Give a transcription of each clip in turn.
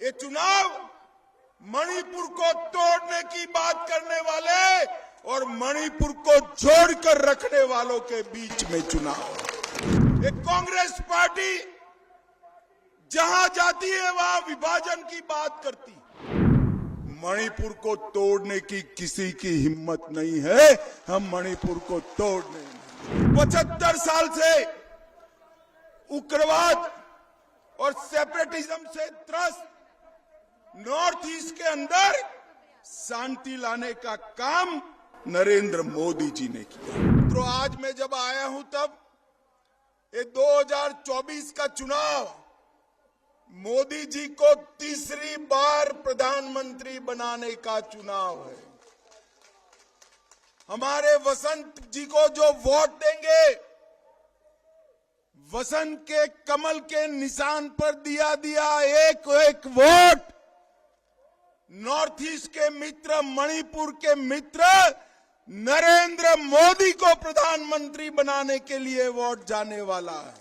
ये चुनाव मणिपुर को तोड़ने की बात करने वाले और मणिपुर को जोड़कर रखने वालों के बीच में चुनाव। एक कांग्रेस पार्टी जहां जाती है वहां विभाजन की बात करती, मणिपुर को तोड़ने की किसी की हिम्मत नहीं है। हम मणिपुर को तोड़ने 75 साल से उग्रवाद और सेपरेटिज्म से त्रस्त नॉर्थ ईस्ट के अंदर शांति लाने का काम नरेंद्र मोदी जी ने किया। तो आज मैं जब आया हूं तब ये 2024 का चुनाव मोदी जी को तीसरी बार प्रधानमंत्री बनाने का चुनाव है। हमारे वसंत जी को जो वोट देंगे, वसंत के कमल के निशान पर दिया एक एक वोट नॉर्थ ईस्ट के मित्र, मणिपुर के मित्र नरेंद्र मोदी को प्रधानमंत्री बनाने के लिए वोट जाने वाला है।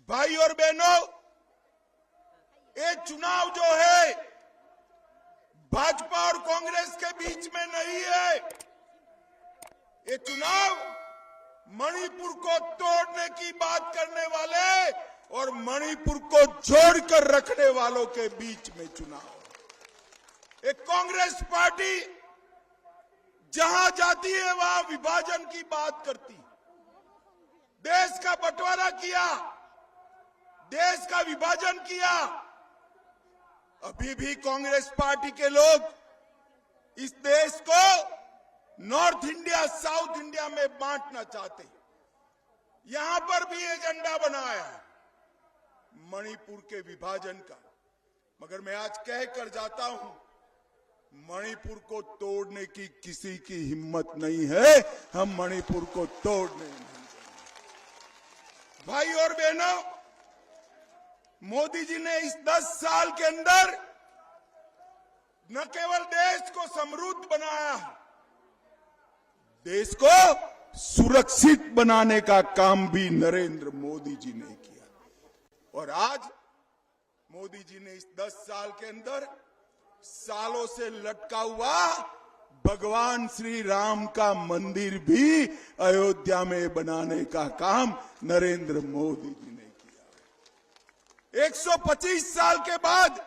भाई और बहनों, ये चुनाव जो है भाजपा और कांग्रेस के बीच में नहीं है। ये चुनाव मणिपुर को तोड़ने की बात करने वाले और मणिपुर को जोड़कर रखने वालों के बीच में चुनाव। एक कांग्रेस पार्टी जहां जाती है वहां विभाजन की बात करती, देश का बंटवारा किया, देश का विभाजन किया। अभी भी कांग्रेस पार्टी के लोग इस देश को नॉर्थ इंडिया, साउथ इंडिया में बांटना चाहते। यहां पर भी एजेंडा बनाया है मणिपुर के विभाजन का। मगर मैं आज कह कर जाता हूं, मणिपुर को तोड़ने की किसी की हिम्मत नहीं है। हम मणिपुर को तोड़ने नहीं देंगे। भाई और बहनों, मोदी जी ने इस 10 साल के अंदर न केवल देश को समृद्ध बनाया, देश को सुरक्षित बनाने का काम भी नरेंद्र मोदी जी ने किया। और आज मोदी जी ने इस 10 साल के अंदर सालों से लटका हुआ भगवान श्री राम का मंदिर भी अयोध्या में बनाने का काम नरेंद्र मोदी जी ने किया। 125 साल के बाद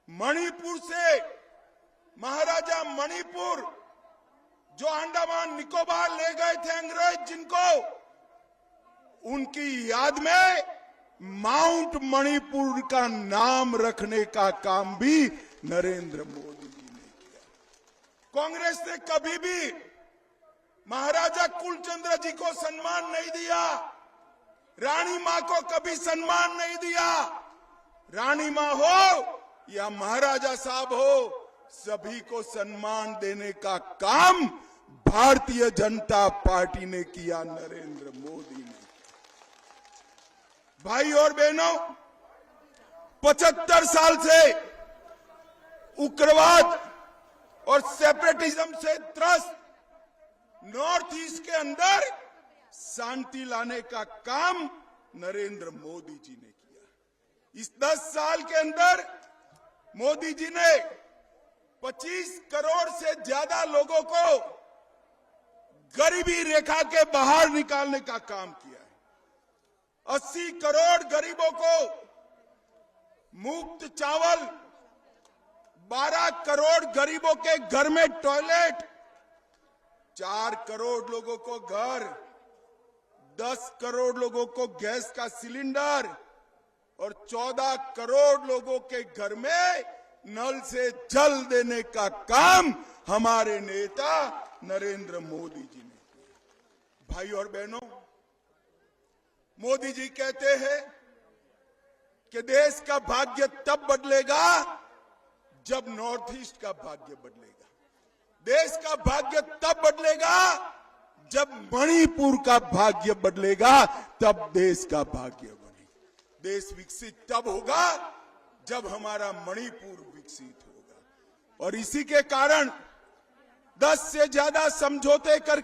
मणिपुर से महाराजा मणिपुर जो अंडमान निकोबार ले गए थे अंग्रेज जिनको, उनकी याद में माउंट मणिपुर का नाम रखने का काम भी नरेंद्र मोदी जी ने किया। कांग्रेस ने कभी भी महाराजा कुलचंद्र जी को सम्मान नहीं दिया, रानी मां को कभी सम्मान नहीं दिया। रानी मां हो या महाराजा साहब हो, सभी को सम्मान देने का काम भारतीय जनता पार्टी ने किया, नरेंद्र मोदी ने। भाई और बहनों, 75 साल से उग्रवाद और सेपरेटिज्म से त्रस्त नॉर्थ ईस्ट के अंदर शांति लाने का काम नरेंद्र मोदी जी ने किया। इस 10 साल के अंदर मोदी जी ने 25 करोड़ से ज्यादा लोगों को गरीबी रेखा के बाहर निकालने का काम किया है। 80 करोड़ गरीबों को मुफ्त चावल, 12 करोड़ गरीबों के घर में टॉयलेट, 4 करोड़ लोगों को घर, 10 करोड़ लोगों को गैस का सिलेंडर और 14 करोड़ लोगों के घर में नल से जल देने का काम हमारे नेता नरेंद्र मोदी जी ने किया। भाई और बहनों, मोदी जी कहते हैं कि देश का भाग्य तब बदलेगा जब नॉर्थ ईस्ट का भाग्य बदलेगा। देश का भाग्य तब बदलेगा जब मणिपुर का भाग्य बदलेगा, तब देश का भाग्य बनेगा। देश विकसित तब होगा जब हमारा मणिपुर विकसित होगा। और इसी के कारण 10 से ज्यादा समझौते कर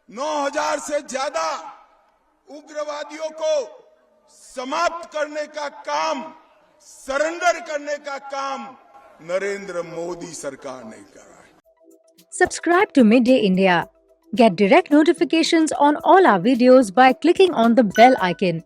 9000 से ज्यादा उग्रवादियों को समाप्त करने का काम, सरेंडर करने का काम नरेंद्र मोदी सरकार ने करा है। Subscribe to Midday India. Get direct notifications on all our videos by clicking on the bell icon.